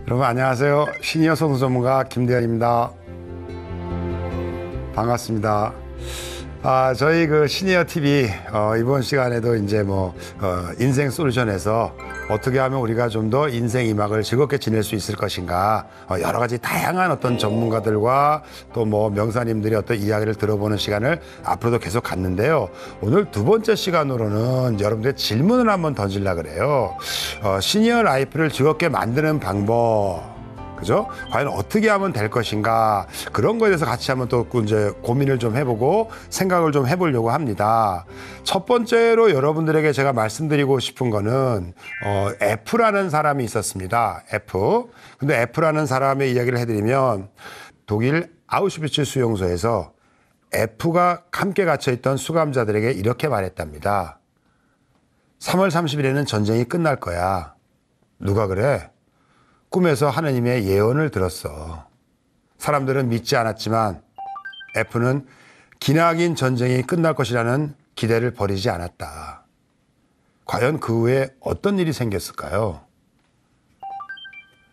여러분 안녕하세요. 시니어 선수 전문가 김대현입니다. 반갑습니다. 저희 시니어 TV 이번 시간에도 이제 인생 솔루션에서 어떻게 하면 우리가 좀 더 인생 2막을 즐겁게 지낼 수 있을 것인가, 여러 가지 다양한 어떤 전문가들과 또 명사님들의 어떤 이야기를 들어보는 시간을 앞으로도 계속 갖는데요. 오늘 두 번째 시간으로는 여러분들의 질문을 한번 던지려고 그래요. 시니어 라이프를 즐겁게 만드는 방법, 그죠? 과연 어떻게 하면 될 것인가, 그런 거에 대해서 같이 한번 또 이제 고민을 좀 해보고 생각을 좀 해보려고 합니다. 첫 번째로 여러분들에게 제가 말씀드리고 싶은 거는 F라는 사람이 있었습니다. F. 근데 F라는 사람의 이야기를 해드리면, 독일 아우슈비츠 수용소에서 F가 함께 갇혀있던 수감자들에게 이렇게 말했답니다. 3월 30일에는 전쟁이 끝날 거야. 누가 그래? 꿈에서 하느님의 예언을 들었어. 사람들은 믿지 않았지만 F는 기나긴 전쟁이 끝날 것이라는 기대를 버리지 않았다. 과연 그 후에 어떤 일이 생겼을까요?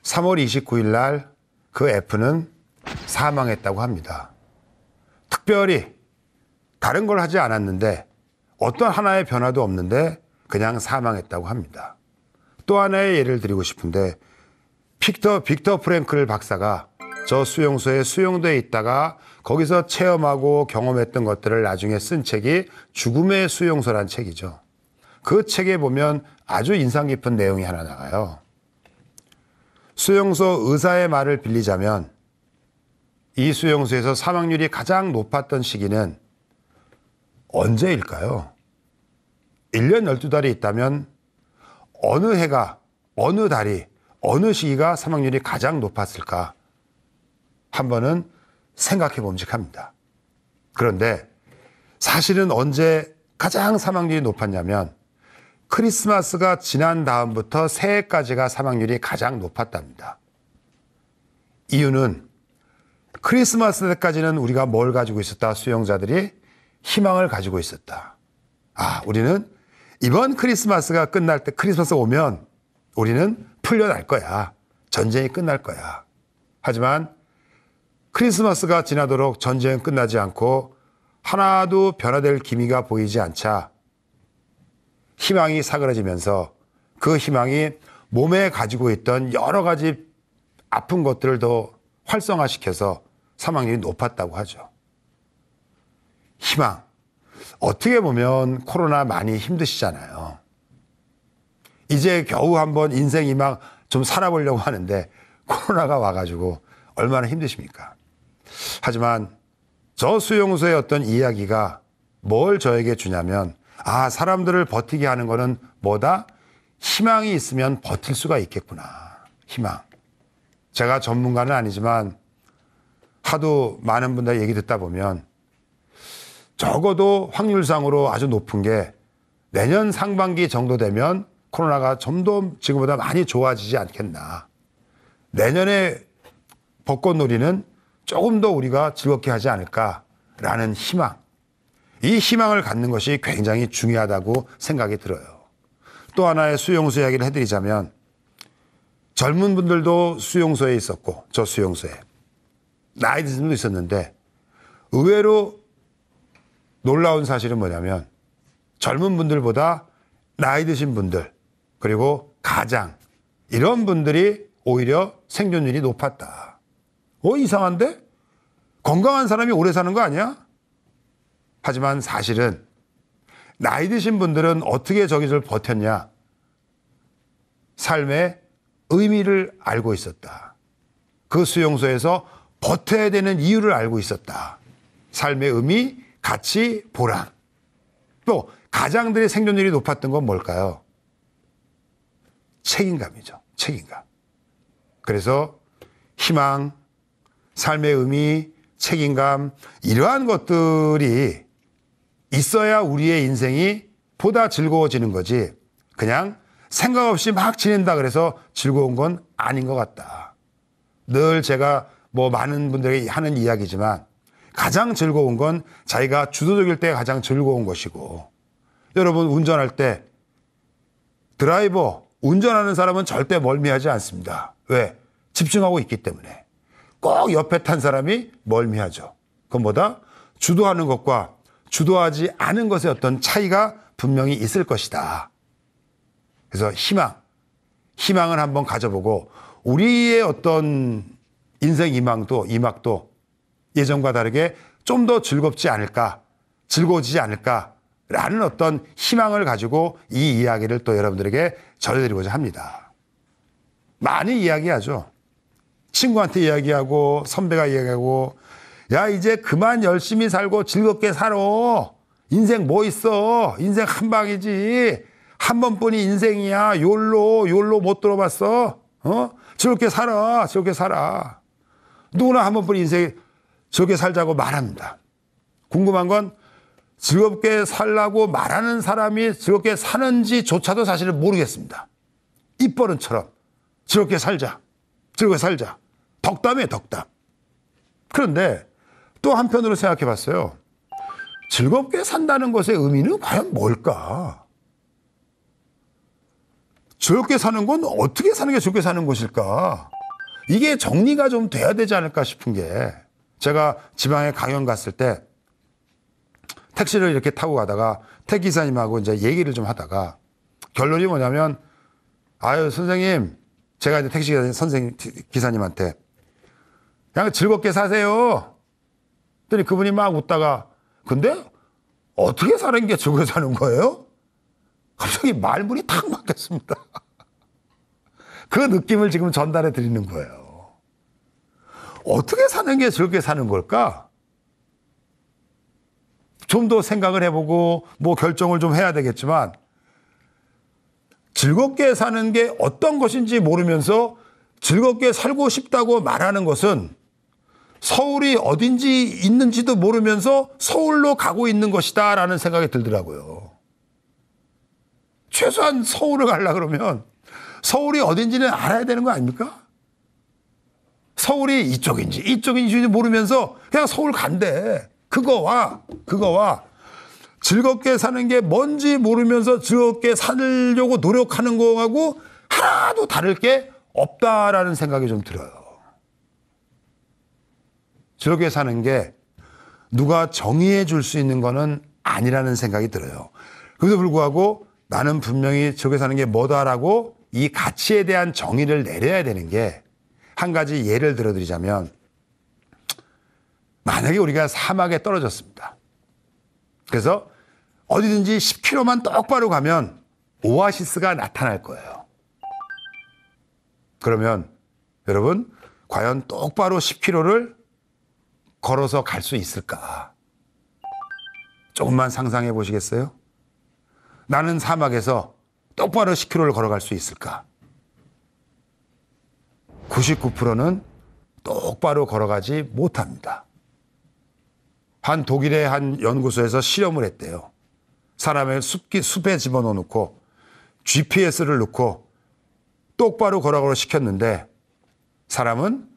3월 29일 날 그 F는 사망했다고 합니다. 특별히 다른 걸 하지 않았는데, 어떤 하나의 변화도 없는데 그냥 사망했다고 합니다. 또 하나의 예를 드리고 싶은데, 빅터 프랭클 박사가 저 수용소에 수용되어 있다가 거기서 체험하고 경험했던 것들을 나중에 쓴 책이 죽음의 수용소란 책이죠. 그 책에 보면 아주 인상 깊은 내용이 하나 나와요. 수용소 의사의 말을 빌리자면 이 수용소에서 사망률이 가장 높았던 시기는 언제일까요? 1년 12달이 있다면 어느 해가, 어느 달이, 어느 시기가 사망률이 가장 높았을까? 한 번은 생각해 봄직합니다. 그런데 사실은 언제 가장 사망률이 높았냐면 크리스마스가 지난 다음부터 새해까지가 사망률이 가장 높았답니다. 이유는 크리스마스 때까지는 우리가 뭘 가지고 있었다? 수용자들이 희망을 가지고 있었다. 우리는 이번 크리스마스가 끝날 때, 크리스마스 오면 우리는 풀려날 거야. 전쟁이 끝날 거야. 하지만 크리스마스가 지나도록 전쟁은 끝나지 않고 하나도 변화될 기미가 보이지 않자 희망이 사그라지면서 그 희망이 몸에 가지고 있던 여러 가지 아픈 것들을 더 활성화시켜서 사망률이 높았다고 하죠. 희망. 어떻게 보면 코로나 많이 힘드시잖아요. 이제 겨우 한번 인생 2막 좀 살아보려고 하는데 코로나가 와가지고 얼마나 힘드십니까? 하지만 저 수용소의 어떤 이야기가 뭘 저에게 주냐면, 사람들을 버티게 하는 거는 뭐다? 희망이 있으면 버틸 수가 있겠구나. 희망. 제가 전문가는 아니지만 하도 많은 분들 얘기 듣다 보면 적어도 확률상으로 아주 높은 게 내년 상반기 정도 되면 코로나가 좀 더 지금보다 많이 좋아지지 않겠나. 내년에 벚꽃놀이는 조금 더 우리가 즐겁게 하지 않을까라는 희망. 이 희망을 갖는 것이 굉장히 중요하다고 생각이 들어요. 또 하나의 수용소 이야기를 해드리자면, 젊은 분들도 수용소에 있었고 저 수용소에 나이 드신 분도 있었는데, 의외로 놀라운 사실은 뭐냐면 젊은 분들보다 나이 드신 분들, 그리고 가장, 이런 분들이 오히려 생존율이 높았다. 이상한데? 건강한 사람이 오래 사는 거 아니야? 하지만 사실은 나이 드신 분들은 어떻게 저기를 버텼냐? 삶의 의미를 알고 있었다. 그 수용소에서 버텨야 되는 이유를 알고 있었다. 삶의 의미, 가치, 보람. 또 가장들의 생존율이 높았던 건 뭘까요? 책임감이죠. 책임감. 그래서 희망, 삶의 의미, 책임감, 이러한 것들이 있어야 우리의 인생이 보다 즐거워지는 거지, 그냥 생각 없이 막 지낸다 그래서 즐거운 건 아닌 것 같다. 늘 제가 많은 분들에게 하는 이야기지만 가장 즐거운 건 자기가 주도적일 때 가장 즐거운 것이고, 여러분 운전할 때 드라이버, 운전하는 사람은 절대 멀미하지 않습니다. 왜? 집중하고 있기 때문에 꼭 옆에 탄 사람이 멀미하죠. 그건 뭐다? 주도하는 것과 주도하지 않은 것의 어떤 차이가 분명히 있을 것이다. 그래서 희망을 한번 가져보고 우리의 어떤 인생 이막도 예전과 다르게 좀 더 즐겁지 않을까, 즐거워지지 않을까라는 어떤 희망을 가지고 이 이야기를 또 여러분들에게 전해드리고자 합니다. 많이 이야기하죠. 친구한테 이야기하고 선배가 이야기하고 야 이제 그만 열심히 살고 즐겁게 살아. 인생 뭐 있어. 인생 한 방이지. 한 번뿐이 인생이야. 욜로 못 들어봤어. 즐겁게 살아. 즐겁게 살아. 누구나 한 번뿐이 인생 즐겁게 살자고 말합니다. 궁금한 건 즐겁게 살라고 말하는 사람이 즐겁게 사는지조차도 사실은 모르겠습니다. 입버릇처럼 즐겁게 살자. 즐겁게 살자. 덕담이에요, 덕담. 그런데 또 한편으로 생각해 봤어요. 즐겁게 산다는 것의 의미는 과연 뭘까? 즐겁게 사는 건 어떻게 사는 게 즐겁게 사는 것일까? 이게 정리가 좀 돼야 되지 않을까 싶은 게 제가 지방에 강연 갔을 때 택시를 이렇게 타고 가다가 택기사님하고 이제 얘기를 좀 하다가 결론이 뭐냐면 아유, 선생님, 제가 이제 택시 기사님한테 그냥 즐겁게 사세요. 그랬더니 그분이 막 웃다가 근데 어떻게 사는 게 즐겁게 사는 거예요? 갑자기 말문이 탁 막혔습니다. 그 느낌을 지금 전달해 드리는 거예요. 어떻게 사는 게 즐겁게 사는 걸까? 좀 더 생각을 해보고 뭐 결정을 좀 해야 되겠지만 즐겁게 사는 게 어떤 것인지 모르면서 즐겁게 살고 싶다고 말하는 것은 서울이 어딘지 있는지도 모르면서 서울로 가고 있는 것이다 라는 생각이 들더라고요. 최소한 서울을 가려고 그러면 서울이 어딘지는 알아야 되는 거 아닙니까? 서울이 이쪽인지 모르면서 그냥 서울 간대. 그거와 즐겁게 사는 게 뭔지 모르면서 즐겁게 살려고 노력하는 거하고 하나도 다를 게 없다라는 생각이 좀 들어요. 즐겁게 사는 게 누가 정의해 줄 수 있는 거는 아니라는 생각이 들어요. 그래도 불구하고 나는 분명히 즐겁게 사는 게 뭐다라고 이 가치에 대한 정의를 내려야 되는 게 한 가지 예를 들어드리자면 만약에 우리가 사막에 떨어졌습니다. 그래서 어디든지 10km만 똑바로 가면 오아시스가 나타날 거예요. 그러면 여러분 과연 똑바로 10km를 걸어서 갈 수 있을까? 조금만 상상해 보시겠어요? 나는 사막에서 똑바로 10km를 걸어갈 수 있을까? 99%는 똑바로 걸어가지 못합니다. 한 독일의 한 연구소에서 실험을 했대요. 사람을 숲에 집어넣고 GPS를 넣고 똑바로 걸어가도록 시켰는데 사람은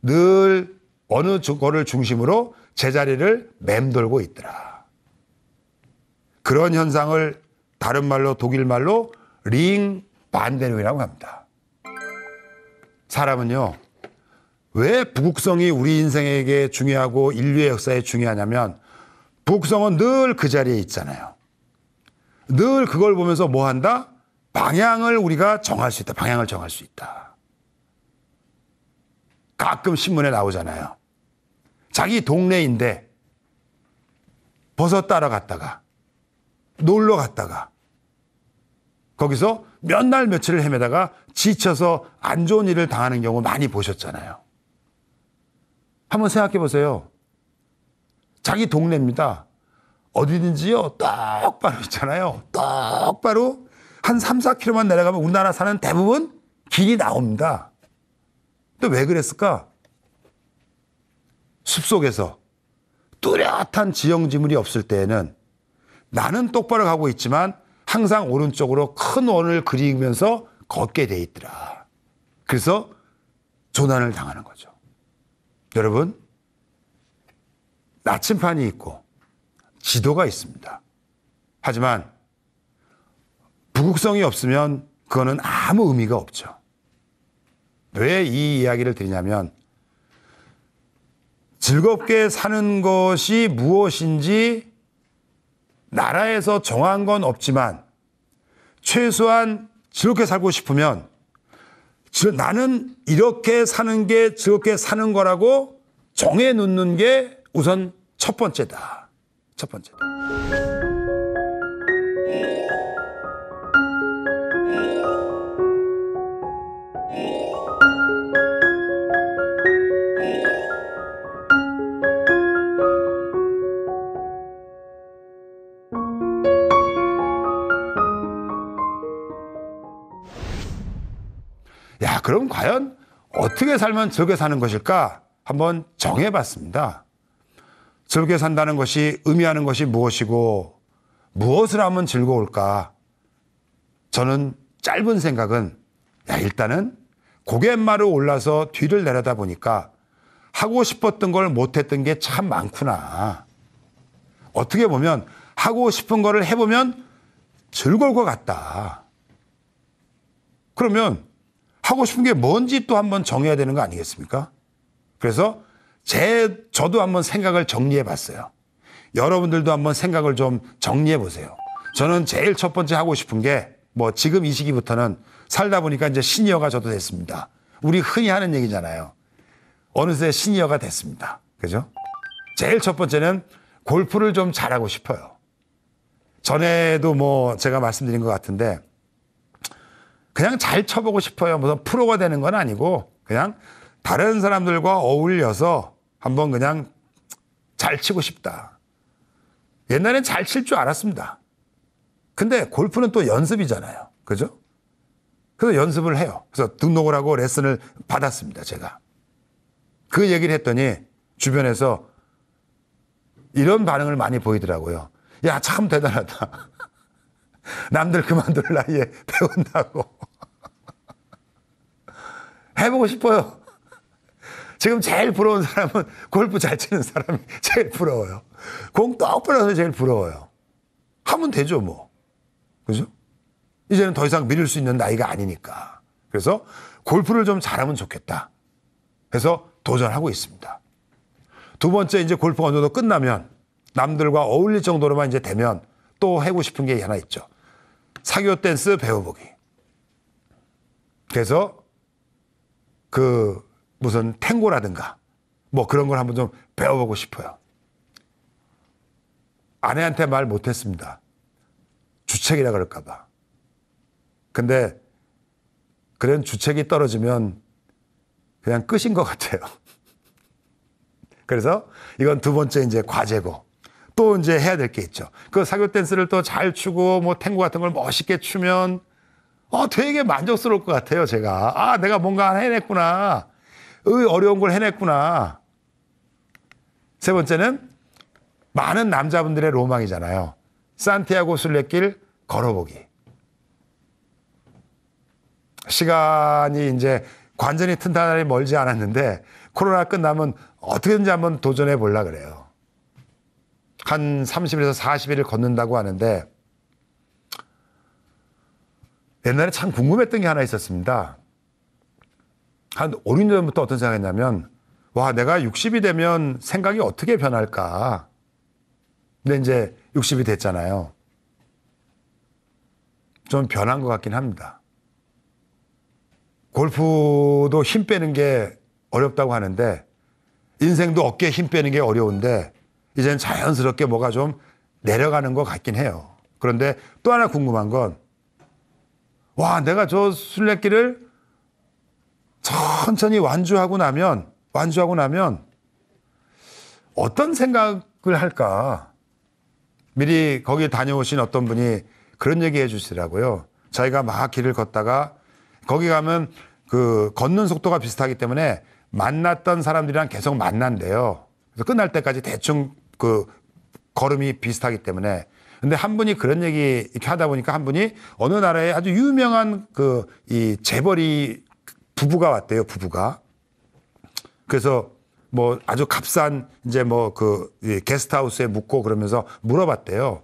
늘 어느 거를 중심으로 제자리를 맴돌고 있더라. 그런 현상을 다른 말로 독일 말로 링 반데르이라고 합니다. 사람은요, 왜 부국성이 우리 인생에게 중요하고 인류의 역사에 중요하냐면 부국성은 늘 그 자리에 있잖아요. 늘 그걸 보면서 뭐 한다? 방향을 우리가 정할 수 있다. 방향을 정할 수 있다. 가끔 신문에 나오잖아요. 자기 동네인데 버섯 따러 갔다가 놀러 갔다가 거기서 몇 날 며칠을 헤매다가 지쳐서 안 좋은 일을 당하는 경우 많이 보셨잖아요. 한번 생각해 보세요. 자기 동네입니다. 어디든지요 똑바로 있잖아요. 똑바로 한 3, 4km만 내려가면 우리나라 사는 대부분 길이 나옵니다. 근데 왜 그랬을까? 숲속에서 뚜렷한 지형지물이 없을 때에는 나는 똑바로 가고 있지만 항상 오른쪽으로 큰 원을 그리면서 걷게 돼 있더라. 그래서 조난을 당하는 거죠. 여러분, 나침판이 있고 지도가 있습니다. 하지만 부국성이 없으면 그거는 아무 의미가 없죠. 왜 이 이야기를 드리냐면 즐겁게 사는 것이 무엇인지 나라에서 정한 건 없지만 최소한 즐겁게 살고 싶으면 나는 이렇게 사는 게 즐겁게 사는 거라고 정해 놓는 게 우선 첫 번째다. 첫 번째다. 야, 그럼 과연 어떻게 살면 즐겁게 사는 것일까? 한번 정해봤습니다. 즐겁게 산다는 것이 의미하는 것이 무엇이고 무엇을 하면 즐거울까? 저는 짧은 생각은 일단은 고갯말을 올라서 뒤를 내려다 보니까 하고 싶었던 걸 못했던 게 참 많구나. 어떻게 보면 하고 싶은 거를 해보면 즐거울 것 같다. 그러면 하고 싶은 게 뭔지 또 한번 정해야 되는 거 아니겠습니까? 그래서 저도 한번 생각을 정리해 봤어요. 여러분들도 한번 생각을 좀 정리해 보세요. 저는 제일 첫 번째 하고 싶은 게 지금 이 시기부터는 살다 보니까 이제 시니어가 저도 됐습니다. 우리 흔히 하는 얘기잖아요. 어느새 시니어가 됐습니다. 그죠? 제일 첫 번째는 골프를 좀 잘하고 싶어요. 전에도 제가 말씀드린 것 같은데 그냥 잘 쳐보고 싶어요. 무슨 프로가 되는 건 아니고 그냥 다른 사람들과 어울려서 한번 그냥 잘 치고 싶다. 옛날엔 잘 칠 줄 알았습니다. 근데 골프는 또 연습이잖아요. 그죠? 그래서 연습을 해요. 그래서 등록을 하고 레슨을 받았습니다. 제가. 그 얘기를 했더니 주변에서 이런 반응을 많이 보이더라고요. 야, 참 대단하다. 남들 그만둘 나이에 배운다고. 해보고 싶어요. 지금 제일 부러운 사람은 골프 잘 치는 사람이 제일 부러워요. 공 똑바로 제일 부러워요. 하면 되죠, 뭐. 그죠? 이제는 더 이상 미룰 수 있는 나이가 아니니까. 그래서 골프를 좀 잘하면 좋겠다. 그래서 도전하고 있습니다. 두 번째, 이제 골프가 어느 정도 끝나면 남들과 어울릴 정도로만 이제 되면 또 하고 싶은 게 하나 있죠. 사교 댄스 배워보기. 그래서 무슨 탱고라든가 그런 걸 한번 좀 배워보고 싶어요. 아내한테 말 못했습니다. 주책이라 그럴까 봐. 근데 그런 주책이 떨어지면 그냥 끝인 것 같아요. 그래서 이건 두 번째 이제 과제고 또 이제 해야 될 게 있죠. 그 사교 댄스를 또 잘 추고 탱고 같은 걸 멋있게 추면 되게 만족스러울 것 같아요. 제가 내가 뭔가 해냈구나. 어려운 걸 해냈구나. 세 번째는 많은 남자분들의 로망이잖아요. 산티아고 순례길 걸어보기. 시간이 이제 관전이 튼튼하게 멀지 않았는데 코로나 끝나면 어떻게든지 한번 도전해 보려고 그래요. 한 30일에서 40일을 걷는다고 하는데 옛날에 참 궁금했던 게 하나 있었습니다. 한 5, 6년 전부터 어떤 생각했냐면 내가 60이 되면 생각이 어떻게 변할까. 근데 이제 60이 됐잖아요. 좀 변한 것 같긴 합니다. 골프도 힘 빼는 게 어렵다고 하는데 인생도 어깨에 힘 빼는 게 어려운데 이제는 자연스럽게 뭐가 좀 내려가는 것 같긴 해요. 그런데 또 하나 궁금한 건 내가 저 순례길을 천천히 완주하고 나면 어떤 생각을 할까? 미리 거기 다녀오신 어떤 분이 그런 얘기 해 주시더라고요. 자기가 막 길을 걷다가 거기 가면 걷는 속도가 비슷하기 때문에 만났던 사람들이랑 계속 만난대요. 그래서 끝날 때까지 대충 걸음이 비슷하기 때문에. 근데 한 분이 그런 얘기 이렇게 하다 보니까 한 분이 어느 나라에 아주 유명한 이 재벌이 부부가 왔대요, 부부가. 그래서 아주 값싼 이제 게스트하우스에 묵고 그러면서 물어봤대요.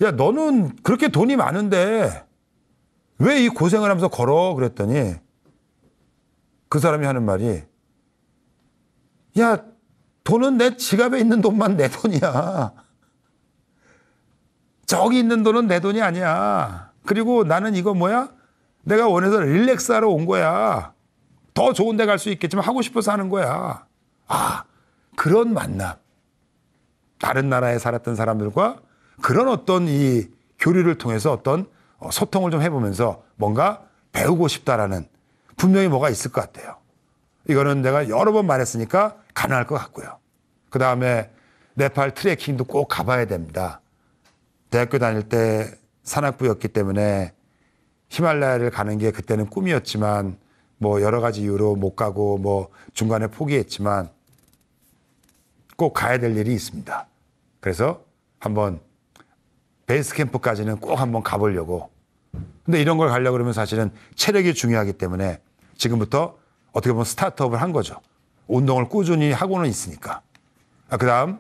야, 너는 그렇게 돈이 많은데 왜 이 고생을 하면서 걸어? 그랬더니 그 사람이 하는 말이, 야, 돈은 내 지갑에 있는 돈만 내 돈이야. 저기 있는 돈은 내 돈이 아니야. 그리고 나는 이거 뭐야? 내가 원해서 릴렉스 하러 온 거야. 더 좋은 데 갈 수 있겠지만 하고 싶어서 하는 거야. 아, 그런 만남. 다른 나라에 살았던 사람들과 그런 어떤 이 교류를 통해서 어떤 소통을 좀 해보면서 뭔가 배우고 싶다라는 분명히 뭐가 있을 것 같아요. 이거는 내가 여러 번 말했으니까 가능할 것 같고요. 그 다음에 네팔 트레킹도 꼭 가봐야 됩니다. 대학교 다닐 때 산악부였기 때문에 히말라야를 가는 게 그때는 꿈이었지만 뭐 여러 가지 이유로 못 가고 뭐 중간에 포기했지만 꼭 가야 될 일이 있습니다. 그래서 한번 베이스 캠프까지는 꼭 한번 가보려고. 근데 이런 걸 가려고 그러면 사실은 체력이 중요하기 때문에 지금부터 어떻게 보면 스타트업을 한 거죠. 운동을 꾸준히 하고는 있으니까. 그 다음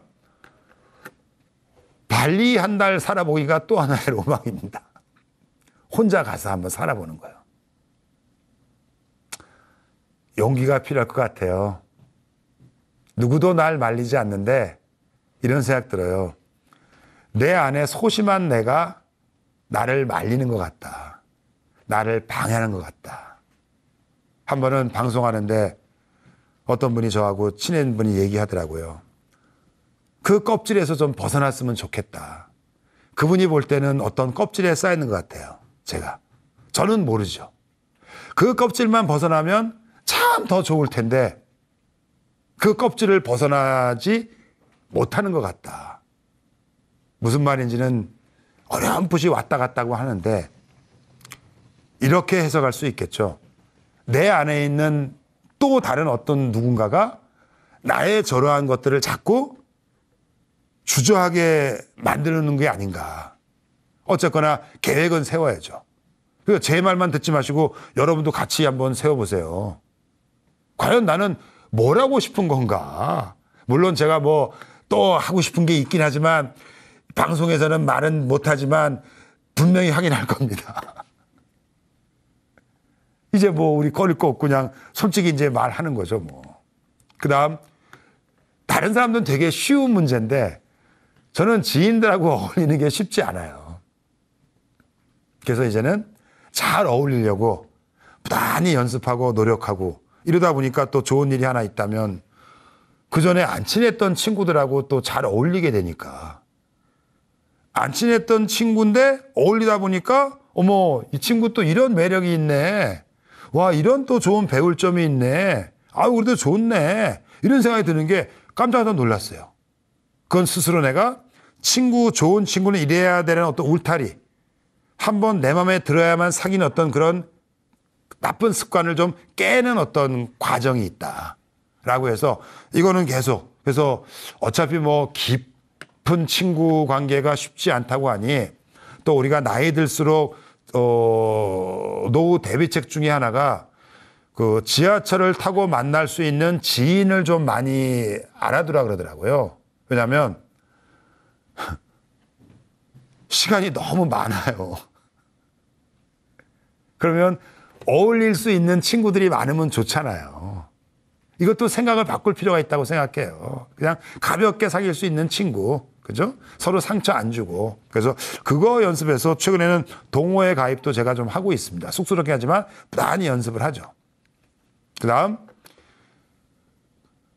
발리 한 달 살아보기가 또 하나의 로망입니다. 혼자 가서 한번 살아보는 거예요. 용기가 필요할 것 같아요. 누구도 날 말리지 않는데 이런 생각 들어요. 내 안에 소심한 내가 나를 말리는 것 같다. 나를 방해하는 것 같다. 한 번은 방송하는데 어떤 분이 저하고 친한 분이 얘기하더라고요. 그 껍질에서 좀 벗어났으면 좋겠다. 그분이 볼 때는 어떤 껍질에 쌓이는 것 같아요. 저는 모르죠. 그 껍질만 벗어나면 참 더 좋을 텐데 그 껍질을 벗어나지 못하는 것 같다. 무슨 말인지는 어렴풋이 왔다 갔다고 하는데 이렇게 해석할 수 있겠죠. 내 안에 있는 또 다른 어떤 누군가가 나의 저러한 것들을 자꾸 주저하게 만드는 게 아닌가. 어쨌거나 계획은 세워야죠. 그래서 제 말만 듣지 마시고 여러분도 같이 한번 세워보세요. 과연 나는 뭘 하고 싶은 건가? 물론 제가 뭐 또 하고 싶은 게 있긴 하지만 방송에서는 말은 못하지만 분명히 확인할 겁니다. 이제 뭐 우리 꺼릴 거 없고 그냥 솔직히 이제 말하는 거죠 뭐. 그 다음 다른 사람들은 되게 쉬운 문제인데 저는 지인들하고 어울리는 게 쉽지 않아요. 그래서 이제는 잘 어울리려고 부단히 연습하고 노력하고 이러다 보니까 또 좋은 일이 하나 있다면 그 전에 안 친했던 친구들하고 또 잘 어울리게 되니까 안 친했던 친구인데 어울리다 보니까 어머 이 친구 또 이런 매력이 있네. 와 이런 또 좋은 배울 점이 있네. 아유 그래도 좋네. 이런 생각이 드는 게 깜짝 놀랐어요. 그건 스스로 내가 좋은 친구는 이래야 되는 어떤 울타리. 한번 내 마음에 들어야만 사귀는 어떤 그런 나쁜 습관을 좀 깨는 어떤 과정이 있다라고 해서 이거는 계속 그래서 어차피 뭐 깊은 친구 관계가 쉽지 않다고 하니 또 우리가 나이 들수록 노후 대비책 중에 하나가 그 지하철을 타고 만날 수 있는 지인을 좀 많이 알아두라 그러더라고요. 왜냐하면 시간이 너무 많아요. 그러면 어울릴 수 있는 친구들이 많으면 좋잖아요. 이것도 생각을 바꿀 필요가 있다고 생각해요. 그냥 가볍게 사귈 수 있는 친구, 그죠? 서로 상처 안 주고. 그래서 그거 연습해서 최근에는 동호회 가입도 제가 좀 하고 있습니다. 쑥스럽게 하지만 많이 연습을 하죠. 그 다음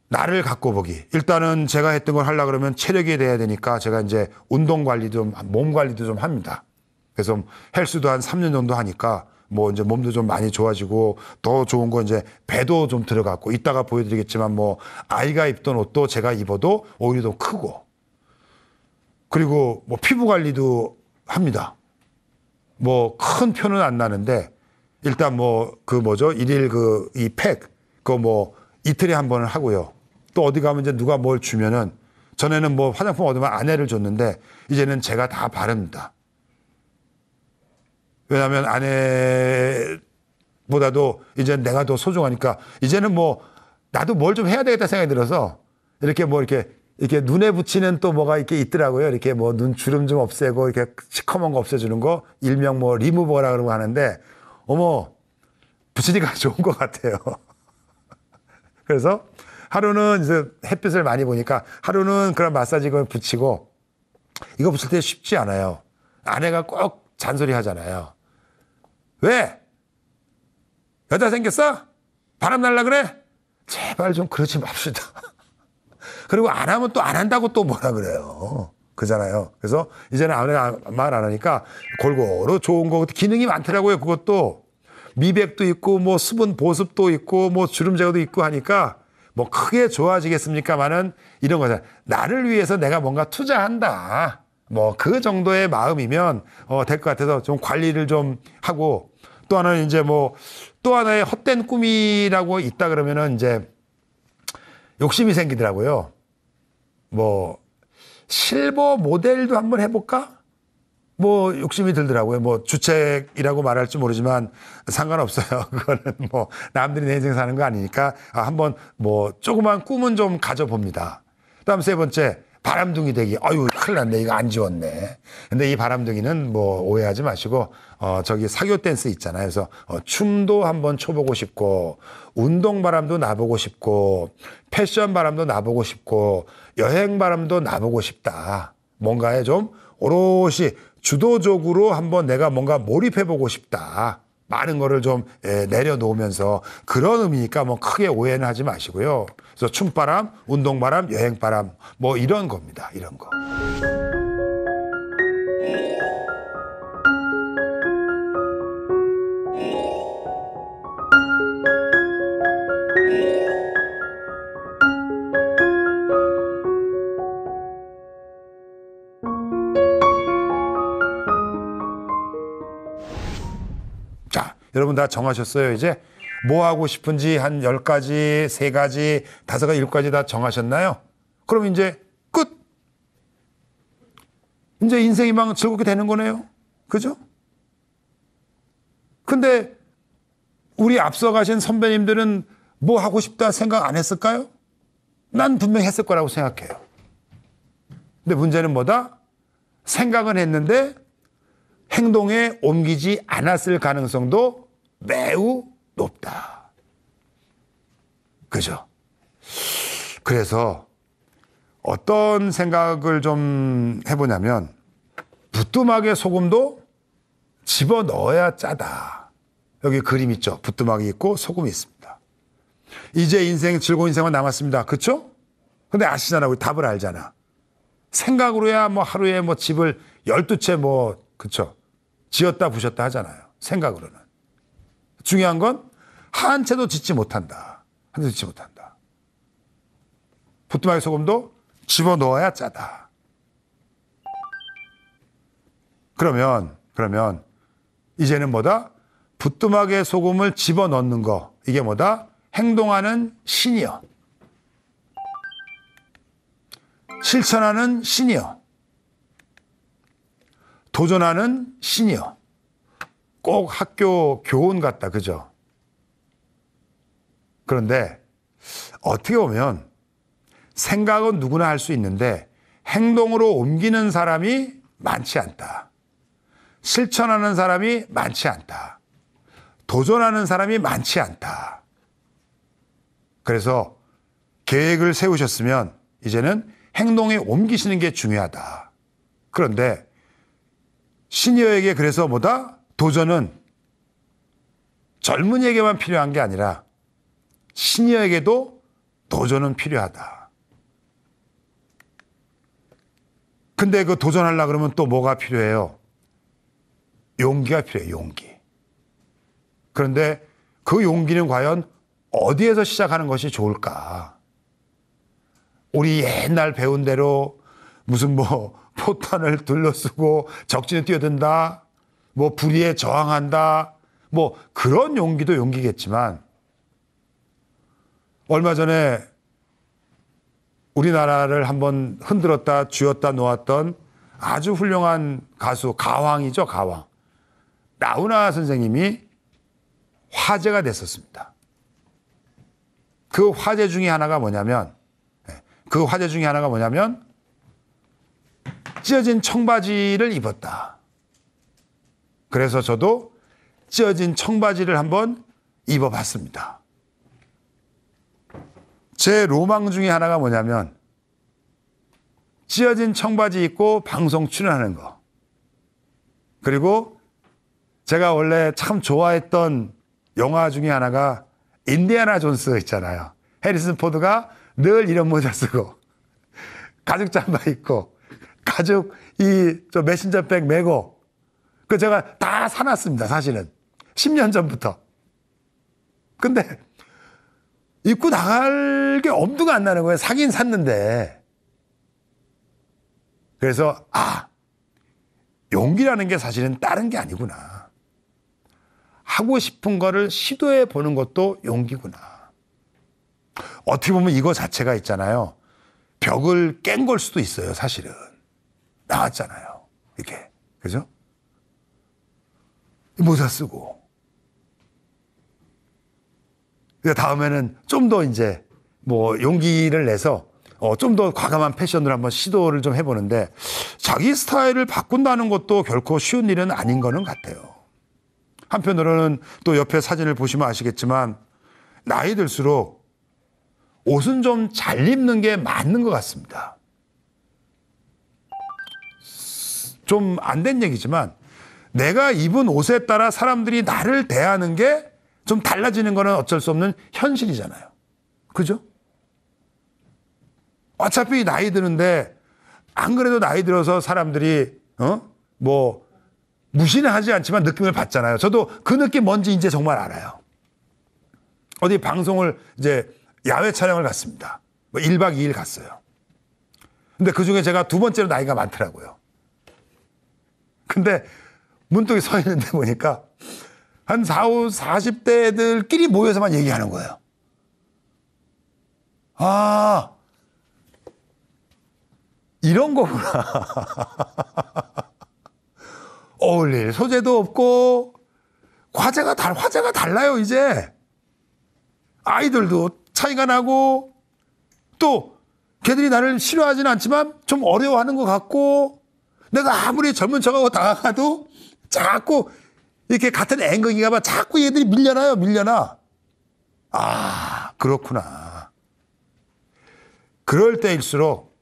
나를 갖고 보기. 일단은 제가 했던 걸 하려고 그러면 체력이 돼야 되니까 제가 이제 운동 관리도 좀, 몸 관리도 좀 합니다. 그래서 헬스도 한 3년 정도 하니까 뭐 이제 몸도 좀 많이 좋아지고 더 좋은 거 이제 배도 좀 들어갔고 이따가 보여드리겠지만 뭐 아이가 입던 옷도 제가 입어도 오히려 더 크고 그리고 뭐 피부 관리도 합니다. 뭐 큰 표는 안 나는데 일단 뭐 그 뭐죠? 일일 그 이 팩 그거 뭐 이틀에 한 번을 하고요. 또 어디 가면 이제 누가 뭘 주면은 전에는 뭐 화장품 얻으면 아내를 줬는데 이제는 제가 다 바릅니다. 왜냐하면 아내보다도 이제 내가 더 소중하니까 이제는 뭐 나도 뭘 좀 해야 되겠다 생각이 들어서 이렇게 뭐 이렇게 눈에 붙이는 또 뭐가 이렇게 있더라고요. 이렇게 뭐 눈 주름 좀 없애고 이렇게 시커먼 거 없애주는 거 일명 뭐 리무버라 그러고 하는데 어머 붙이니까 좋은 것 같아요. 그래서 하루는 이제 햇빛을 많이 보니까 하루는 그런 마사지걸 붙이고 이거 붙일 때 쉽지 않아요. 아내가 꼭 잔소리 하잖아요. 왜? 여자 생겼어? 바람 날라 그래? 제발 좀 그러지 맙시다. 그리고 안 하면 또 안 한다고 또 뭐라 그래요. 그잖아요. 그래서 이제는 아내가 말 안 하니까 골고루 좋은 거 기능이 많더라고요. 그것도 미백도 있고 뭐 수분 보습도 있고 뭐 주름 제거도 있고 하니까 뭐 크게 좋아지겠습니까만은 이런 거잖아요. 나를 위해서 내가 뭔가 투자한다. 뭐 그 정도의 마음이면 될 것 같아서 좀 관리를 좀 하고 또 하나는 이제 뭐 또 하나의 헛된 꿈이라고 있다 그러면은 이제 욕심이 생기더라고요. 뭐 실버 모델도 한번 해볼까? 뭐 욕심이 들더라고요. 뭐 주책이라고 말할지 모르지만 상관없어요. 그거는 뭐 남들이 내 인생 사는 거 아니니까 한번 뭐 조그만 꿈은 좀 가져봅니다. 그다음 세 번째 바람둥이 되기. 아유 큰일 났네. 이거 안 지웠네. 근데 이 바람둥이는 뭐 오해하지 마시고 저기 사교 댄스 있잖아요. 그래서 춤도 한번 춰보고 싶고 운동 바람도 나보고 싶고 패션 바람도 나보고 싶고 여행 바람도 나보고 싶다. 뭔가에 좀 오롯이 주도적으로 한번 내가 뭔가 몰입해보고 싶다. 많은 거를 좀 내려놓으면서 그런 의미니까 뭐 크게 오해는 하지 마시고요. 그래서 춤바람, 운동바람, 여행바람 뭐 이런 겁니다. 이런 거. 자, 여러분 다 정하셨어요, 이제? 뭐 하고 싶은지 한 10가지, 3가지, 5가지, 7가지 다 정하셨나요? 그럼 이제 끝! 이제 인생 희망은 즐겁게 되는 거네요. 그죠? 근데 우리 앞서가신 선배님들은 뭐 하고 싶다 생각 안 했을까요? 난 분명히 했을 거라고 생각해요. 근데 문제는 뭐다? 생각은 했는데 행동에 옮기지 않았을 가능성도 매우 높다. 그죠? 그래서 어떤 생각을 좀 해보냐면 부뚜막에 소금도 집어넣어야 짜다. 여기 그림 있죠? 부뚜막이 있고 소금이 있습니다. 이제 인생 즐거운 인생만 남았습니다. 그렇죠? 근데 아시잖아. 우리 답을 알잖아. 생각으로야 뭐 하루에 뭐 집을 12채 뭐 그렇죠? 지었다 부셨다 하잖아요. 생각으로는. 중요한 건 한 채도 짓지 못한다. 한 채도 짓지 못한다. 부뚜막에 소금도 집어넣어야 짜다. 그러면 이제는 뭐다? 부뚜막에 소금을 집어넣는 거. 이게 뭐다? 행동하는 신이여. 실천하는 신이여. 도전하는 신이여. 꼭 학교 교훈 같다. 그죠? 그런데 어떻게 보면 생각은 누구나 할 수 있는데 행동으로 옮기는 사람이 많지 않다. 실천하는 사람이 많지 않다. 도전하는 사람이 많지 않다. 그래서 계획을 세우셨으면 이제는 행동에 옮기시는 게 중요하다. 그런데 시니어에게 그래서 뭐다? 도전은 젊은이에게만 필요한 게 아니라 시니어에게도 도전은 필요하다. 근데 그 도전하려고 그러면 또 뭐가 필요해요? 용기가 필요해요, 용기. 그런데 그 용기는 과연 어디에서 시작하는 것이 좋을까? 우리 옛날 배운 대로 무슨 뭐 포탄을 둘러쓰고 적진에 뛰어든다, 뭐 불의에 저항한다, 뭐 그런 용기도 용기겠지만 얼마 전에 우리나라를 한번 흔들었다 쥐었다 놓았던 아주 훌륭한 가수 가왕이죠. 가왕. 나훈아 선생님이 화제가 됐었습니다. 그 화제 중에 하나가 뭐냐면 찢어진 청바지를 입었다. 그래서 저도 찢어진 청바지를 한번 입어봤습니다. 제 로망 중에 하나가 뭐냐면 찢어진 청바지 입고 방송 출연하는 거. 그리고 제가 원래 참 좋아했던 영화 중에 하나가 인디애나 존스 있잖아요. 해리슨 포드가 늘 이런 모자 쓰고 가죽 잠바 입고 가죽 저 메신저백 메고 그 제가 다 사놨습니다. 사실은 10년 전부터. 근데 입고 나갈 게 엄두가 안 나는 거예요. 사긴 샀는데. 그래서 용기라는 게 사실은 다른 게 아니구나. 하고 싶은 거를 시도해 보는 것도 용기구나. 어떻게 보면 이거 자체가 있잖아요. 벽을 깬 걸 수도 있어요. 사실은. 나왔잖아요. 이렇게. 그죠? 모자 쓰고. 다음에는 좀 더 이제 뭐 용기를 내서 좀 더 과감한 패션을 한번 시도를 좀 해보는데 자기 스타일을 바꾼다는 것도 결코 쉬운 일은 아닌 거는 같아요. 한편으로는 또 옆에 사진을 보시면 아시겠지만 나이 들수록 옷은 좀 잘 입는 게 맞는 것 같습니다. 좀 안 된 얘기지만 내가 입은 옷에 따라 사람들이 나를 대하는 게 좀 달라지는 거는 어쩔 수 없는 현실이잖아요. 그죠? 어차피 나이 드는데 안 그래도 나이 들어서 사람들이 뭐 무시는 하지 않지만 느낌을 받잖아요. 저도 그 느낌 뭔지 이제 정말 알아요. 어디 방송을 이제 야외 촬영을 갔습니다. 뭐 1박 2일 갔어요. 근데 그중에 제가 두 번째로 나이가 많더라고요. 근데 문득 서 있는데 보니까 한 40대 애들끼리 모여서만 얘기하는 거예요. 이런 거구나. 어울릴 소재도 없고 화제가 달라요. 이제 아이들도 차이가 나고 또 걔들이 나를 싫어하지는 않지만 좀 어려워하는 것 같고 내가 아무리 젊은 척하고 다가가도 자꾸 이렇게 같은 앵극인가 봐 자꾸 얘들이 밀려나. 그렇구나. 그럴 때일수록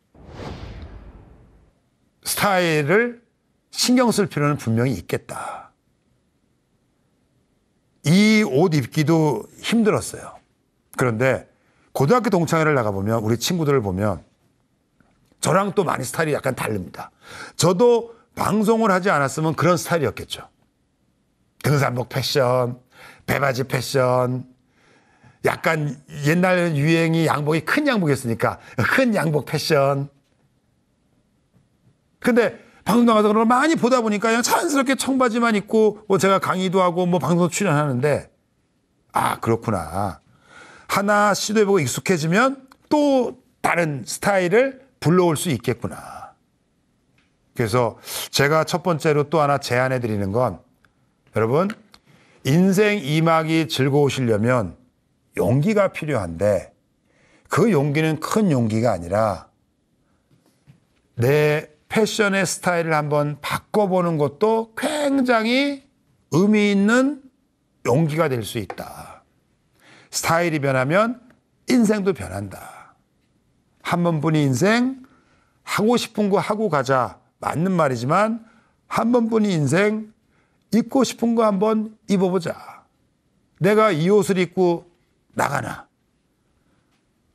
스타일을 신경 쓸 필요는 분명히 있겠다. 이 옷 입기도 힘들었어요. 그런데 고등학교 동창회를 나가보면 우리 친구들을 보면 저랑 또 많이 스타일이 약간 다릅니다. 저도 방송을 하지 않았으면 그런 스타일이었겠죠. 등산복 패션, 배바지 패션, 약간 옛날 유행이 양복이 큰 양복이었으니까 큰 양복 패션. 근데 방송 나가서 그런 걸 많이 보다 보니까 그냥 자연스럽게 청바지만 입고 뭐 제가 강의도 하고 뭐 방송 출연하는데 그렇구나. 하나 시도해보고 익숙해지면 또 다른 스타일을 불러올 수 있겠구나. 그래서 제가 첫 번째로 또 하나 제안해 드리는 건 여러분 인생 2막이 즐거우시려면 용기가 필요한데 그 용기는 큰 용기가 아니라 내 패션의 스타일을 한번 바꿔보는 것도 굉장히 의미 있는 용기가 될 수 있다. 스타일이 변하면 인생도 변한다. 한 번뿐인 인생, 하고 싶은 거 하고 가자. 맞는 말이지만 한 번뿐인 인생, 입고 싶은 거 한번 입어보자. 내가 이 옷을 입고 나가나?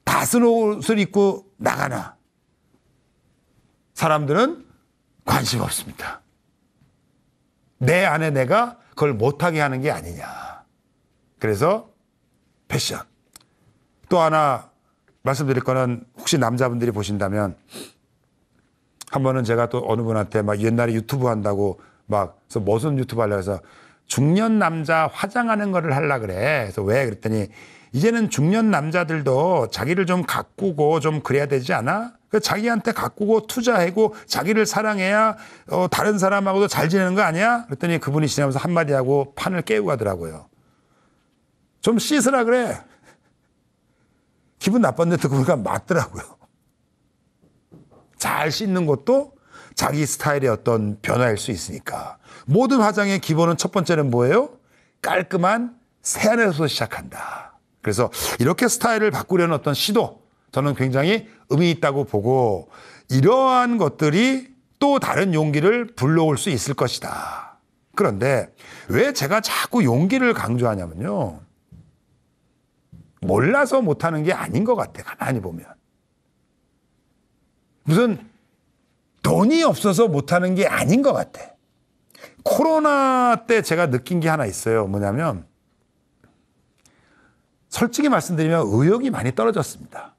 다 쓴 옷을 입고 나가나? 사람들은 관심 없습니다. 내 안에 내가 그걸 못하게 하는 게 아니냐. 그래서 패션. 또 하나 말씀드릴 거는 혹시 남자분들이 보신다면 한 번은 제가 또 어느 분한테 막 옛날에 유튜브 한다고 막 그래서 무슨 유튜브 하려고 해서 중년 남자 화장하는 거를 하려고 그래. 그래서 왜? 그랬더니 이제는 중년 남자들도 자기를 좀 가꾸고 좀 그래야 되지 않아? 자기한테 가꾸고 투자하고 자기를 사랑해야 다른 사람하고도 잘 지내는 거 아니야? 그랬더니 그분이 지나면서 한마디 하고 판을 깨우고 가더라고요. 좀 씻으라 그래. 기분 나빴는데 듣고 보니까 맞더라고요. 잘 씻는 것도 자기 스타일의 어떤 변화일 수 있으니까. 모든 화장의 기본은 첫 번째는 뭐예요? 깔끔한 세안에서 시작한다. 그래서 이렇게 스타일을 바꾸려는 어떤 시도 저는 굉장히 의미 있다고 보고 이러한 것들이 또 다른 용기를 불러올 수 있을 것이다. 그런데 왜 제가 자꾸 용기를 강조하냐면요. 몰라서 못하는 게 아닌 것 같아. 가만히 보면. 무슨 돈이 없어서 못하는 게 아닌 것 같아. 코로나 때 제가 느낀 게 하나 있어요. 뭐냐면 솔직히 말씀드리면 의욕이 많이 떨어졌습니다.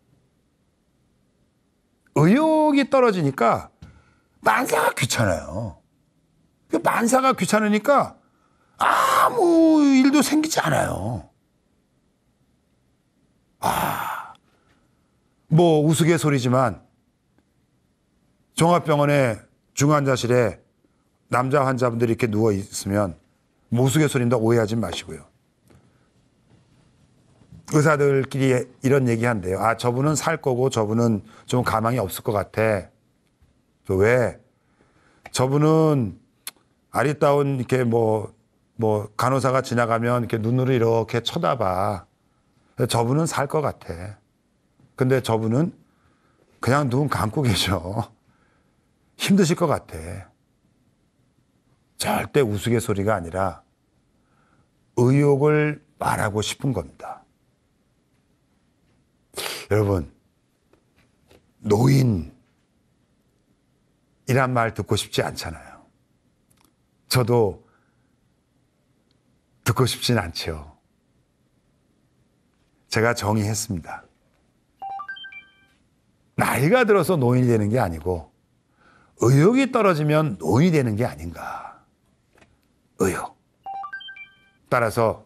의욕이 떨어지니까 만사가 귀찮아요. 만사가 귀찮으니까 아무 일도 생기지 않아요. 뭐 우스갯소리지만 종합병원의 중환자실에 남자 환자분들이 이렇게 누워 있으면 뭐 우스갯소리인데 오해하지 마시고요. 의사들끼리 이런 얘기 한대요. 저분은 살 거고 저분은 좀 가망이 없을 것 같아. 왜? 저분은 아리따운 이렇게 뭐 간호사가 지나가면 이렇게 눈으로 이렇게 쳐다봐. 저분은 살 것 같아. 근데 저분은 그냥 눈 감고 계셔. 힘드실 것 같아. 절대 우스갯소리가 아니라 의욕을 말하고 싶은 겁니다. 여러분, 노인이란 말 듣고 싶지 않잖아요. 저도 듣고 싶진 않죠. 제가 정의했습니다. 나이가 들어서 노인이 되는 게 아니고 의욕이 떨어지면 노인이 되는 게 아닌가. 의욕. 따라서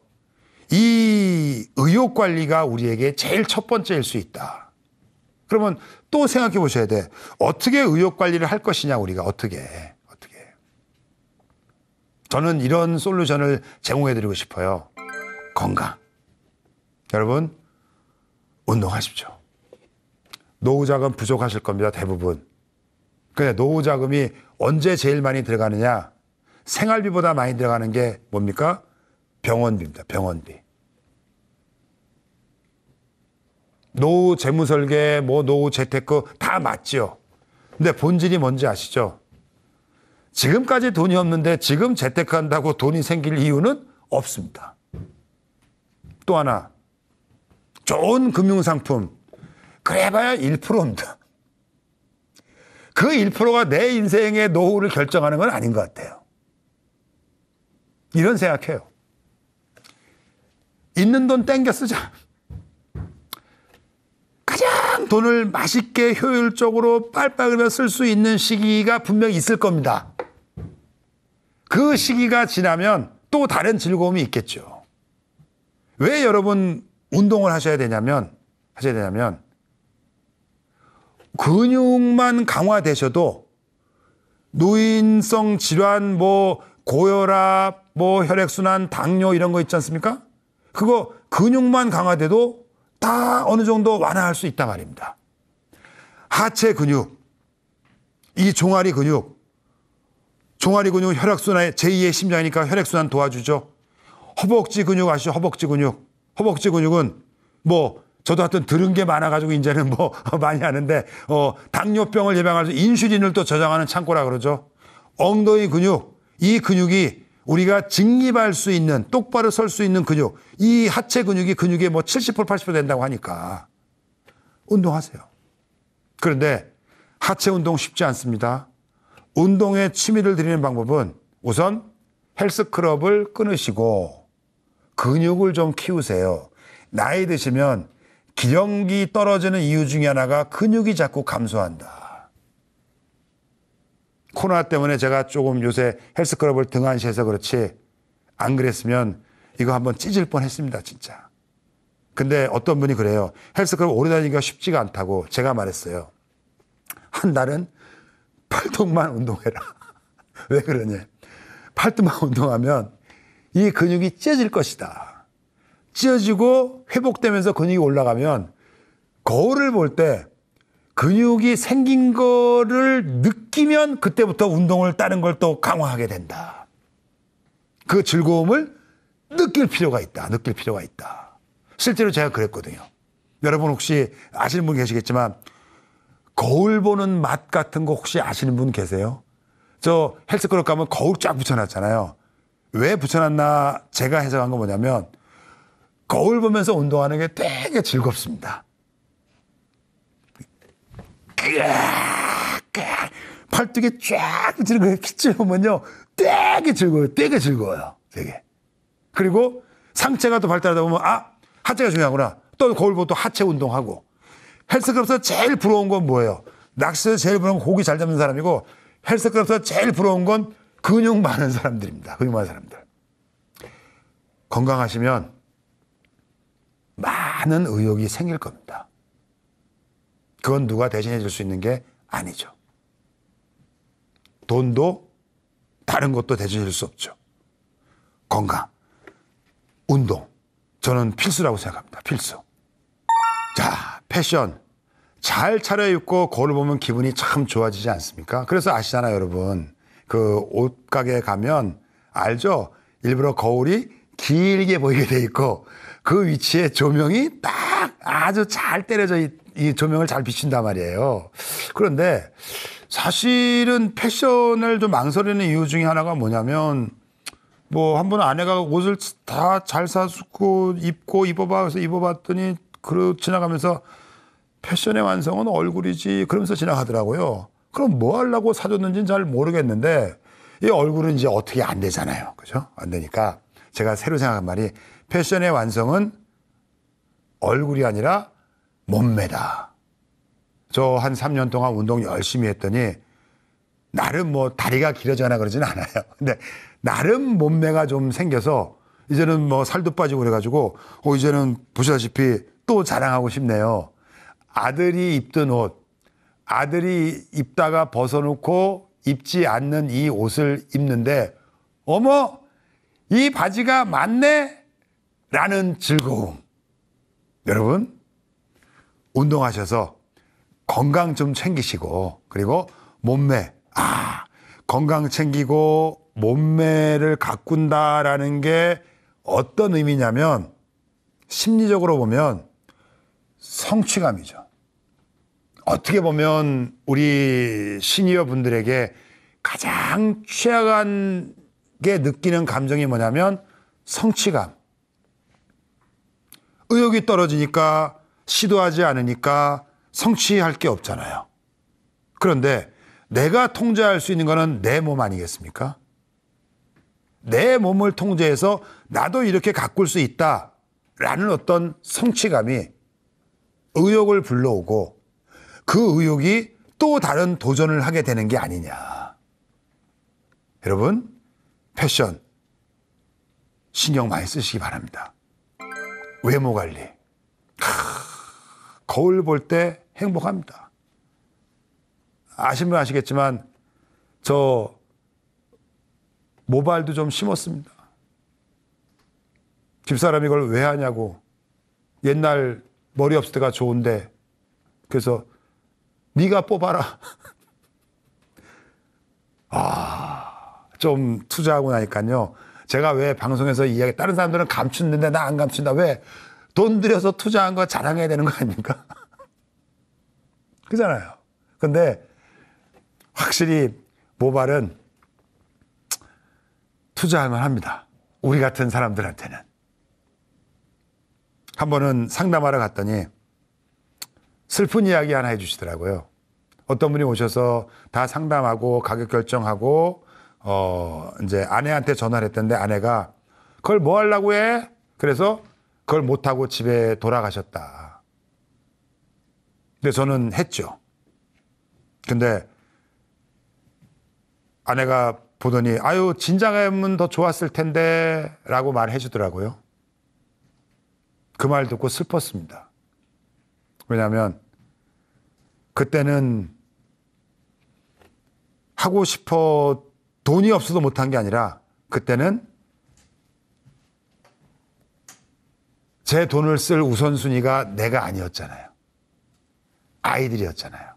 이 의욕 관리가 우리에게 제일 첫 번째일 수 있다. 그러면 또 생각해 보셔야 돼. 어떻게 의욕 관리를 할 것이냐, 우리가 어떻게. 저는 이런 솔루션을 제공해 드리고 싶어요. 건강. 여러분, 운동하십시오. 노후자금 부족하실 겁니다, 대부분. 근데 노후자금이 언제 제일 많이 들어가느냐? 생활비보다 많이 들어가는 게 뭡니까? 병원비입니다, 병원비. 노후 재무설계, 노후 재테크 다 맞죠. 근데 본질이 뭔지 아시죠? 지금까지 돈이 없는데 지금 재테크한다고 돈이 생길 이유는 없습니다. 또 하나, 좋은 금융상품, 그래봐야 1%입니다. 그 1%가 내 인생의 노후를 결정하는 건 아닌 것 같아요. 이런 생각해요. 있는 돈 땡겨 쓰자. 가장 돈을 맛있게 효율적으로 빨빨 쓸 수 있는 시기가 분명히 있을 겁니다. 그 시기가 지나면 또 다른 즐거움이 있겠죠. 왜 여러분 운동을 하셔야 되냐면 근육만 강화되셔도 노인성 질환, 고혈압, 혈액순환, 당뇨 이런 거 있지 않습니까? 그거 근육만 강화돼도 다 어느 정도 완화할 수 있단 말입니다. 하체 근육, 이 종아리 근육 혈액순환, 제2의 심장이니까 혈액순환 도와주죠. 허벅지 근육 아시죠? 허벅지 근육은 저도 하여튼 들은 게 많아가지고 이제는 많이 하는데, 당뇨병을 예방할 수 인슐린을 또 저장하는 창고라 그러죠. 엉덩이 근육, 이 근육이 우리가 직립할 수 있는, 똑바로 설 수 있는 근육, 이 하체 근육의 70%, 80% 된다고 하니까 운동하세요. 그런데 하체 운동 쉽지 않습니다. 운동에 취미를 들이는 방법은 우선 헬스클럽을 끊으시고 근육을 좀 키우세요. 나이 드시면 기력이 떨어지는 이유 중에 하나가 근육이 자꾸 감소한다. 코로나 때문에 제가 조금 요새 헬스클럽을 등한시해서 그렇지, 안 그랬으면 이거 한번 찢을 뻔했습니다, 진짜. 근데 어떤 분이 그래요. 헬스클럽 오래 다니기가 쉽지가 않다고. 제가 말했어요. 한 달은 팔뚝만 운동해라. 왜 그러냐? 팔뚝만 운동하면 이 근육이 찢어질 것이다. 찢어지고 회복되면서 근육이 올라가면 거울을 볼 때 근육이 생긴 거를 느끼면 그때부터 운동을 다른 걸 또 강화하게 된다. 그 즐거움을 느낄 필요가 있다. 실제로 제가 그랬거든요. 여러분 혹시 아시는 분 계시겠지만 거울 보는 맛 같은 거 혹시 아시는 분 계세요? 저 헬스클럽 가면 거울 쫙 붙여놨잖아요. 왜 붙여놨나 제가 해석한 건 뭐냐면 거울 보면서 운동하는 게 되게 즐겁습니다. 팔뚝에 쫙 붙이는 거에 피치 보면요 되게 즐거워요. 되게 즐거워요. 되게. 그리고 상체가 또 발달하다 보면 하체가 중요하구나. 또 거울 보고 또 하체 운동하고. 헬스클럽에서 제일 부러운 건 뭐예요? 낚시에서 제일 부러운 건 고기 잘 잡는 사람이고 헬스클럽에서 제일 부러운 건 근육 많은 사람들입니다. 근육 많은 사람들. 건강하시면 많은 의욕이 생길 겁니다. 그건 누가 대신해 줄 수 있는 게 아니죠. 돈도 다른 것도 대신해 줄 수 없죠. 건강, 운동. 저는 필수라고 생각합니다. 필수. 자, 패션. 잘 차려입고 거울 보면 기분이 참 좋아지지 않습니까? 그래서 아시잖아요, 여러분. 그 옷가게에 가면 알죠? 일부러 거울이 길게 보이게 돼 있고 그 위치에 조명이 딱 아주 잘 때려져 이 조명을 잘 비춘단 말이에요. 그런데 사실은 패션을 좀 망설이는 이유 중에 하나가 뭐냐면 뭐 한 번 아내가 옷을 다 잘 사고 입고 입어봐 그래서 입어봤더니 지나가면서 패션의 완성은 얼굴이지 그러면서 지나가더라고요. 그럼 뭐 하려고 사줬는지는 잘 모르겠는데 이 얼굴은 이제 어떻게 안 되잖아요. 그죠? 안 되니까 제가 새로 생각한 말이 패션의 완성은 얼굴이 아니라 몸매다. 저 한 3년 동안 운동 열심히 했더니 나름 뭐 다리가 길어지거나 그러진 않아요. 근데 나름 몸매가 좀 생겨서 이제는 뭐 살도 빠지고 그래가지고 이제는 보시다시피 또 자랑하고 싶네요. 아들이 입던 옷, 아들이 입다가 벗어놓고 입지 않는 이 옷을 입는데 어머 이 바지가 맞네? 라는 즐거움. 여러분 운동하셔서 건강 좀 챙기시고 그리고 몸매 건강 챙기고 몸매를 가꾼다라는 게 어떤 의미냐면 심리적으로 보면 성취감이죠. 어떻게 보면 우리 시니어 분들에게 가장 취약하게 느끼는 감정이 뭐냐면 성취감. 의욕이 떨어지니까 시도하지 않으니까 성취할 게 없잖아요. 그런데 내가 통제할 수 있는 거는 내 몸 아니겠습니까? 내 몸을 통제해서 나도 이렇게 가꿀 수 있다라는 어떤 성취감이 의욕을 불러오고 그 의욕이 또 다른 도전을 하게 되는 게 아니냐. 여러분, 패션 신경 많이 쓰시기 바랍니다. 외모 관리. 거울 볼 때 행복합니다. 아시면 아시겠지만 저 모발도 좀 심었습니다. 집사람이 이걸 왜 하냐고. 옛날 머리 없을 때가 좋은데 그래서 네가 뽑아라. 좀 투자하고 나니까요. 제가 왜 방송에서 이야기 다른 사람들은 감추는데 나 안 감춘다. 왜? 돈 들여서 투자한 거 자랑해야 되는 거 아닙니까? 그잖아요. 근데 확실히 모발은 투자할 만합니다. 우리 같은 사람들한테는. 한 번은 상담하러 갔더니 슬픈 이야기 하나 해주시더라고요. 어떤 분이 오셔서 다 상담하고 가격 결정하고 이제 아내한테 전화를 했던데 아내가 그걸 뭐 하려고 해? 그래서 그걸 못하고 집에 돌아가셨다. 근데 저는 했죠. 근데 아내가 보더니 아유 진작하면 더 좋았을 텐데 라고 말해 주더라고요. 그 말 듣고 슬펐습니다. 왜냐하면 그때는 하고 싶어 돈이 없어서 못한 게 아니라 그때는 제 돈을 쓸 우선순위가 내가 아니었잖아요. 아이들이었잖아요.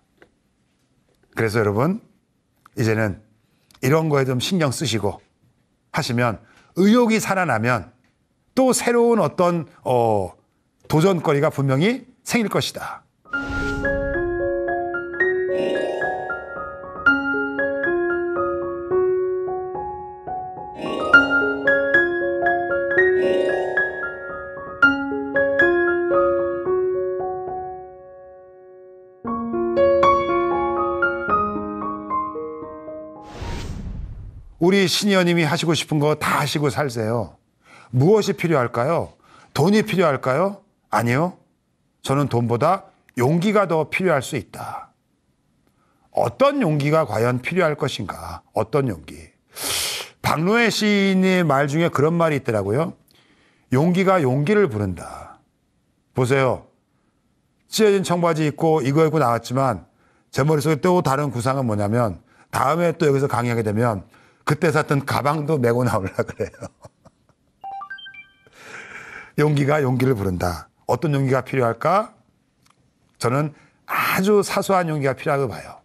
그래서 여러분 이제는 이런 거에 좀 신경 쓰시고 하시면 의욕이 살아나면 또 새로운 어떤 도전거리가 분명히 생길 것이다. 우리 시니어님이 하시고 싶은 거 다 하시고 살세요. 무엇이 필요할까요? 돈이 필요할까요? 아니요. 저는 돈보다 용기가 더 필요할 수 있다. 어떤 용기가 과연 필요할 것인가? 어떤 용기? 박노해 시인의 말 중에 그런 말이 있더라고요. 용기가 용기를 부른다. 보세요. 찢어진 청바지 입고 이거 입고 나왔지만 제 머릿속에 또 다른 구상은 뭐냐면 다음에 또 여기서 강의하게 되면 그때 샀던 가방도 메고 나오려고 그래요. 용기가 용기를 부른다. 어떤 용기가 필요할까? 저는 아주 사소한 용기가 필요하다고 봐요.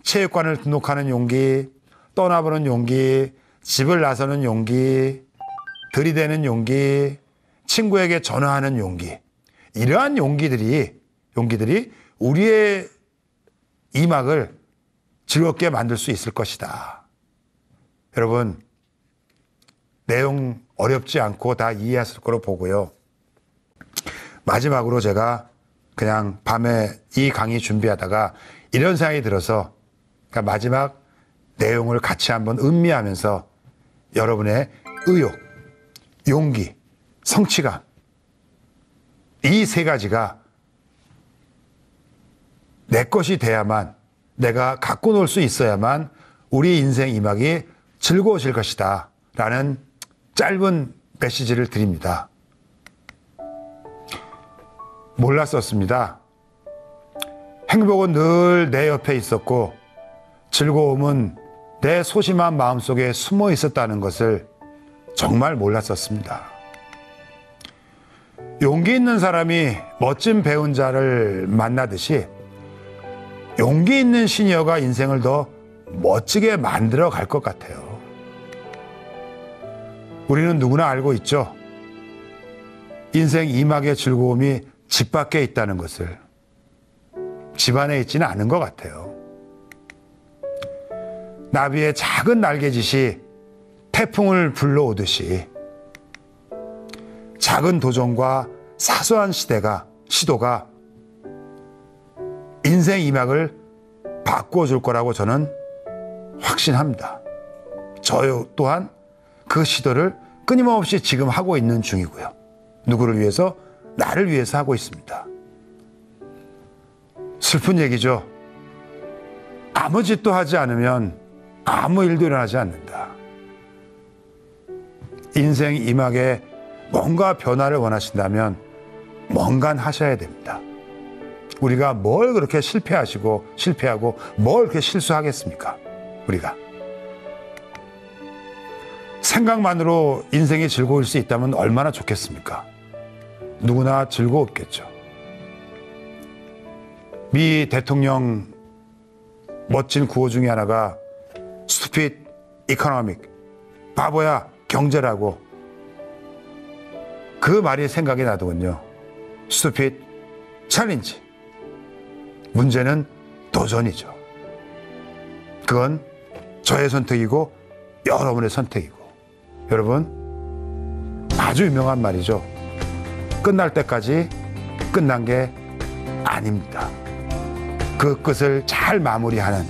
체육관을 등록하는 용기, 떠나보는 용기, 집을 나서는 용기, 들이대는 용기, 친구에게 전화하는 용기. 이러한 용기들이 우리의 이막을 즐겁게 만들 수 있을 것이다. 여러분, 내용 어렵지 않고 다 이해하실 거로 보고요. 마지막으로 제가 그냥 밤에 이 강의 준비하다가 이런 생각이 들어서 그러니까 마지막 내용을 같이 한번 음미하면서 여러분의 의욕, 용기, 성취감 이 세 가지가 내 것이 돼야만 내가 갖고 놀 수 있어야만 우리 인생 이막이 즐거워질 것이다 라는 짧은 메시지를 드립니다. 몰랐었습니다. 행복은 늘 내 옆에 있었고 즐거움은 내 소심한 마음속에 숨어 있었다는 것을 정말 몰랐었습니다. 용기 있는 사람이 멋진 배운자를 만나듯이 용기 있는 시니어가 인생을 더 멋지게 만들어 갈 것 같아요. 우리는 누구나 알고 있죠. 인생 이막의 즐거움이 집 밖에 있다는 것을. 집 안에 있지는 않은 것 같아요. 나비의 작은 날개짓이 태풍을 불러오듯이 작은 도전과 사소한 시도가 인생 이막을 바꿔줄 거라고 저는 확신합니다. 저 또한 그 시도를 끊임없이 지금 하고 있는 중이고요. 누구를 위해서? 나를 위해서 하고 있습니다. 슬픈 얘기죠. 아무 짓도 하지 않으면 아무 일도 일어나지 않는다. 인생 이막에 뭔가 변화를 원하신다면 뭔가 하셔야 됩니다. 우리가 뭘 그렇게 실패하고 뭘 그렇게 실수하겠습니까? 우리가. 생각만으로 인생이 즐거울 수 있다면 얼마나 좋겠습니까? 누구나 즐거웠겠죠. 미 대통령 멋진 구호 중에 하나가 stupid economic, 바보야 경제라고. 그 말이 생각이 나더군요. stupid challenge, 문제는 도전이죠. 그건 저의 선택이고 여러분의 선택이고. 여러분, 아주 유명한 말이죠. 끝날 때까지 끝난 게 아닙니다. 그 끝을 잘 마무리하는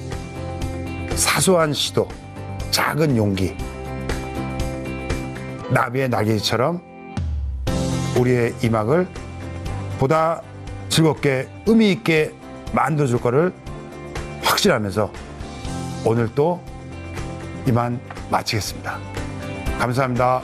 사소한 시도, 작은 용기, 나비의 날개처럼 우리의 이막을 보다 즐겁게 의미 있게 만들어줄 거를 확신하면서 오늘 또 이만 마치겠습니다. 감사합니다.